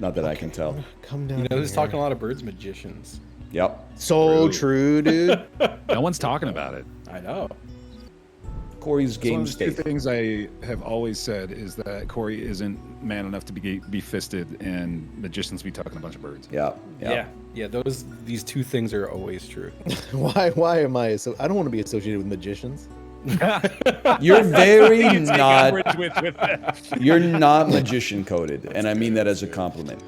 Not that I can tell. Come down. You know who's here. talking a lot of birds? Magicians. Yep. So true, dude. No one's talking about it. I know. Corey's One game of the two state. things I have always said is that Corey isn't man enough to be fisted, and magicians be talking a bunch of birds. Yeah. Yeah. These two things are always true. Why am I so? I don't want to be associated with magicians. You're very Take not. umbrage with that. You're not magician coded, and I mean that as a compliment.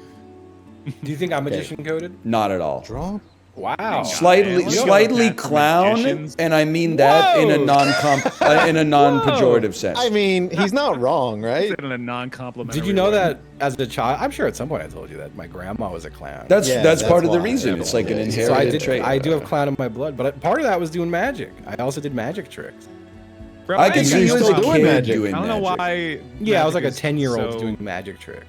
Do you think I'm magician coded? Not at all. Draw. Wow. Slightly, man. slightly That's for clown, magicians. and I mean that in a Whoa! in a non-pejorative sense. I mean, he's not wrong, right? In a non-complimentary Did you know way. that as a child? I'm sure at some point I told you that my grandma was a clown. that's Yeah, that's that's part of the why. reason. It's like an Yeah. inherited so trait. I do have clown in my blood, but part of that was doing magic. I also did magic tricks. Bro, I can ain't see got you no as a problem. doing kid magic. doing I don't know magic. why. Yeah, I was like a magic is 10-year-old so- doing magic tricks.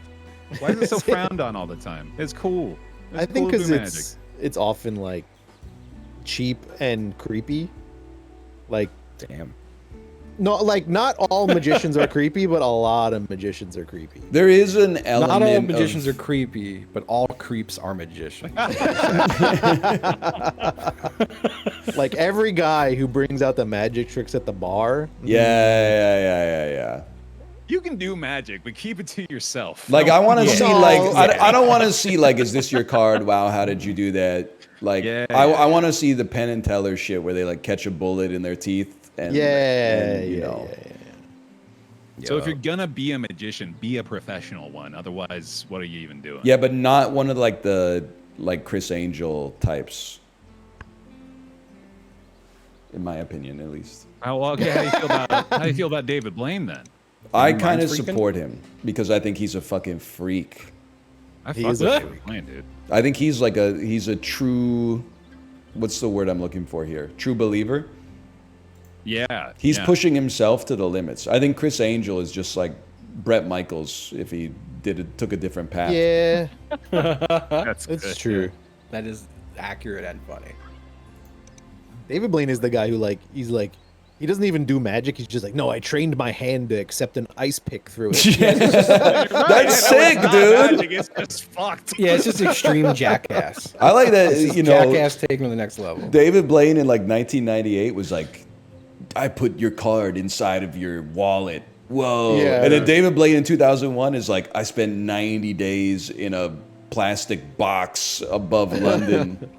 Why is it so frowned on all the time? It's cool. It's I think cool to do because it's often like cheap and creepy. Like, Damn. no, like not all magicians are creepy, but a lot of magicians are creepy. There is an element. Not all magicians of, are creepy, but all creeps are magicians. Like every guy who brings out the magic tricks at the bar. Yeah. You can do magic, but keep it to yourself. Like I want to see No, like yeah. I don't want to see like is this your card? Wow, how did you do that? Like Yeah, I want to see the Penn and Teller shit where they like catch a bullet in their teeth and you know. So if you're gonna be a magician, be a professional one. Otherwise, what are you even doing? Yeah, but not one of like the Chris Angel types. In my opinion, at least. Oh, well, okay. How do you feel about David Blaine then? I mind kind of freaking? support him because I think he's a fucking freak. I He fuck is with a David Blaine, dude. I think he's a true, what's the word I'm looking for here? True believer. Yeah. He's yeah. pushing himself to the limits. I think Chris Angel is just like Brett Michaels if he took a different path. Yeah, That's it's good. true. That is accurate and funny. David Blaine is the guy who he's like, he doesn't even do magic. He's just like, no, I trained my hand to accept an ice pick through it. That's sick, dude. Magic, it's just fucked. Yeah, it's just extreme jackass. I like that. It's You know, jackass taken to the next level. David Blaine in like 1998 was like, I put your card inside of your wallet. Whoa. Yeah. And then David Blaine in 2001 is like, I spent 90 days in a plastic box above London.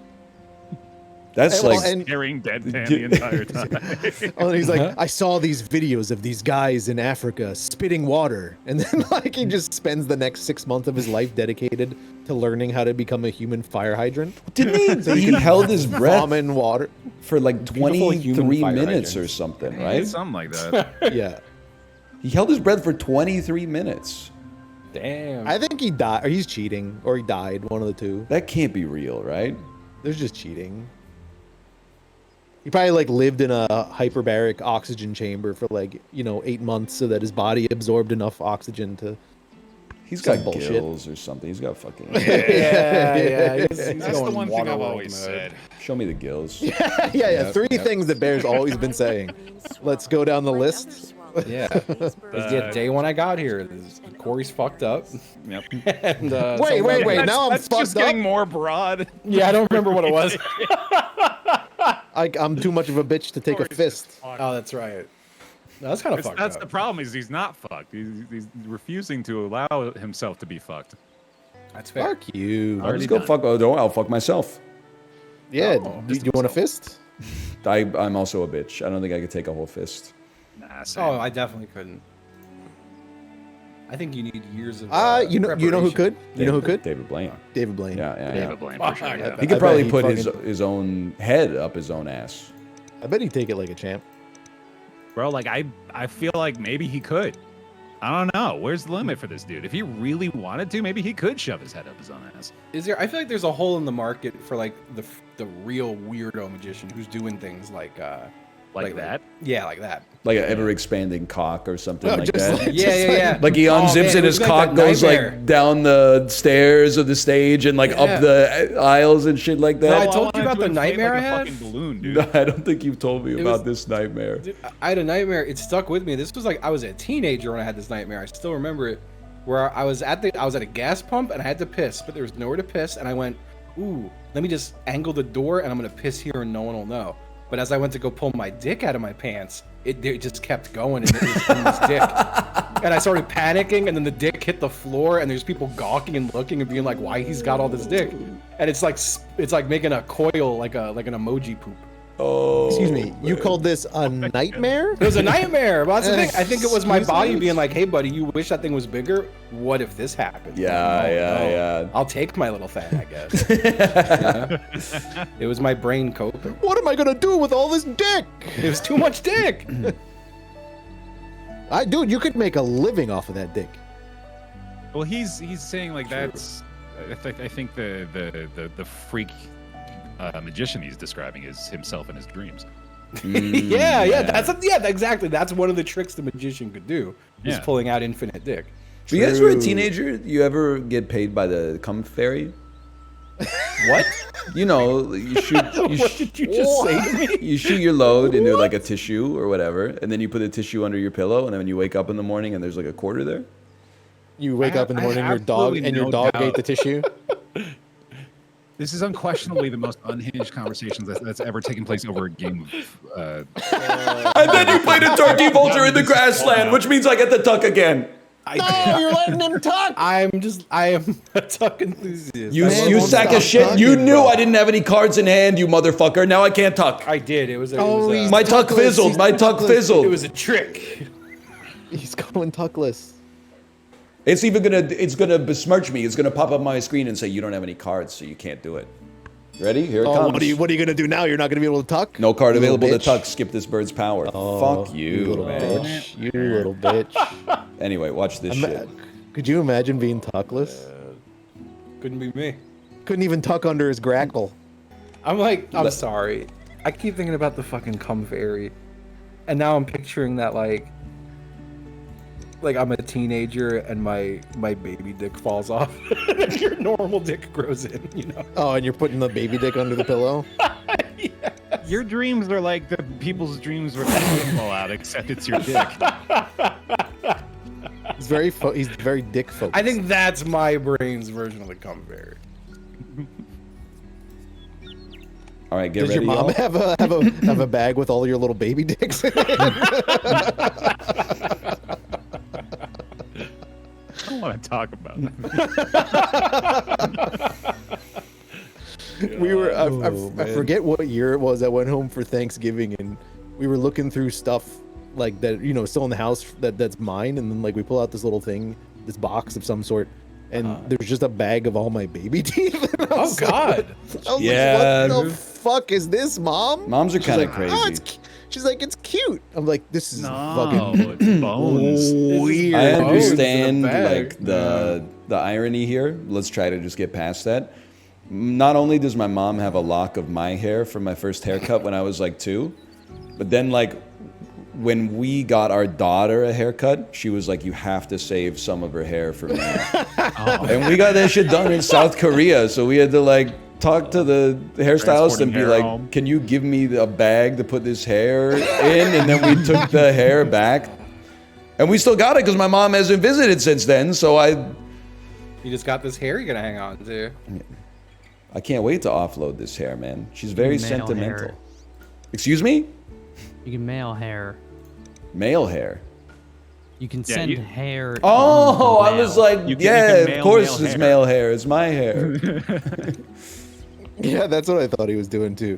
That's Well, like, and- Staring deadpan the entire time. Oh, and he's like, I saw these videos of these guys in Africa spitting water, and then like he just spends the next 6 months of his life dedicated to learning how to become a human fire hydrant. didn't he held his breath Vomit water. for like Beautiful human 23 fire minutes or hydrants. something, Right? right? Something like that. Yeah, He held his breath for 23 minutes. Damn. I think he died, or he's cheating, or he died. One of the two. That can't be real, right? There's just cheating. He probably like lived in a hyperbaric oxygen chamber for like 8 months so that his body absorbed enough oxygen to. He's Some got bullshit. gills or something. He's got fucking. yeah. He's That's the going one thing I've Waterworld always mode. said. Show me the gills. Yeah. Three things that Bear's always been saying. Let's go down the list. Yeah. Yeah. Day one I got here, Corey's fucked up. Yep. And, Wait. Now I'm That's fucked just up. getting more broad. Yeah, I don't remember what it was. I'm too much of a bitch to take a fist. Oh, that's right. No, that's kind of fucked That's up. the problem. Is he's not fucked. He's refusing to allow himself to be fucked. That's fair. Fuck you. I'll just go fuck. Oh, don't. I'll fuck myself. Yeah. Oh, Do you want a fist? I'm also a bitch. I don't think I could take a whole fist. Nah, same. Oh, I definitely couldn't. I think you need years of. You know who could? You know who could? David Blaine. David Blaine. Yeah. David Blaine for sure. Fuck. Yeah. He I could bet probably he'd put fucking- his own head up his own ass. I bet he'd take it like a champ. Bro, like I feel like maybe he could. I don't know. Where's the limit for this dude? If he really wanted to, maybe he could shove his head up his own ass. Is there? I feel like there's a hole in the market for like the real weirdo magician who's doing things like that. Yeah, like that. Like an ever expanding cock or something No, like just that. like- Yeah. Like he Oh, unzips man, and it his was cock that goes nightmare. like down the stairs of the stage and like Yeah. up the aisles and shit like No, I that. told you about the wanted to inflate nightmare like I a had? fucking balloon, dude. No, I don't think you've told me It about was- this nightmare. Dude, I had a nightmare. It stuck with me. This was like I was a teenager when I had this nightmare. I still remember it. where I was at a gas pump and I had to piss, but there was nowhere to piss, and I went, ooh, let me just angle the door and I'm gonna piss here and no one will know. But as I went to go pull my dick out of my pants, it just kept going and it was in this dick. And I started panicking, and then the dick hit the floor, and there's people gawking and looking and being like, why he's got all this dick? And it's like making a coil, like an emoji poop. Oh, Excuse me, you called this a nightmare? It was a nightmare. But that's the thing. I think it was my Excuse body me? being like, hey, buddy, you wish that thing was bigger? What if this happened? Yeah. I'll take my little thing, I guess. Yeah. It was my brain coping. What am I gonna do with all this dick? It was too much dick. Dude, you could make a living off of that dick. Well, he's saying like that's. I think the freak magician he's describing is himself in his dreams. Exactly. That's one of the tricks the magician could do. Is Yeah. pulling out infinite dick. When you guys were a teenager, you ever get paid by the cum fairy? What? You know, you shoot. What did you just say to me? You shoot your load into like a tissue or whatever, and then you put the tissue under your pillow, and then when you wake up in the morning and there's like a quarter there. You wake up in the I morning, have absolutely your no dog doubt. ate the tissue. This is unquestionably the most unhinged conversation that's ever taken place over a game of. And then you played a turkey vulture in the grassland, which means I get to tuck again. No, you're letting him talk. I am a tuck enthusiast. You Man, you won't sack stop of shit. tucking, You knew bro. I didn't have any cards in hand, you motherfucker. Now I can't tuck. I did. It was a, he's My tuck tuckless. fizzled. He's My tuck tuckless. fizzled. it was a trick. He's going tuckless. It's gonna besmirch me. It's gonna pop up my screen and say you don't have any cards, so you can't do it. Ready? Here it comes. What are you gonna do now? You're not gonna be able to tuck? No card You little available to bitch. tuck. Skip this bird's power. Fuck you. little man. bitch. You little bitch. Anyway, watch this shit. Could you imagine being tuckless? Couldn't be me. Couldn't even tuck under his grackle. I'm sorry. I keep thinking about the fucking cum fairy, and now I'm picturing that like I'm a teenager and my baby dick falls off, and your normal dick grows in. You know. Oh, and you're putting the baby dick under the pillow? Your dreams are like the people's dreams where they fall out, except it's your dick. He's very dick focused. I think that's my brain's version of the cum fairy. All right, get Does your ready. mom y'all. have a bag with all your little baby dicks in it? I don't want to talk about that. We were I man. forget what year it was. I went home for Thanksgiving and we were looking through stuff like that, you know, still in the house that's mine, and then like we pull out this little thing, this box of some sort, and there's just a bag of all my baby teeth. And I Oh was like- God! I was Yeah. like, what the fuck is this, Mom? Moms are She's kind of like, crazy. "Oh, she's like, it's cute. I'm like, this is No, fucking it's bones. weird. I bones in a understand bag. like the irony here. Let's try to just get past that. Not only does my mom have a lock of my hair from my first haircut when I was like 2, but then like when we got our daughter a haircut, she was like, you have to save some of her hair for me. And we got that shit done in South Korea, so we had to like talk to the hairstylist and Transporting be hair like, home. can you give me a bag to put this hair in? And then we took the hair back. And we still got it because my mom hasn't visited since then, so I You just got this hair you're gonna hang on to. can't wait to offload this hair, man. She's very Male sentimental. hair. Excuse me? You can mail hair. Male hair. You can Yeah, send you- hair. Oh, in I was mail. like, You can yeah, of mail course male it's hair. male hair. It's my hair. Yeah, that's what I thought he was doing too.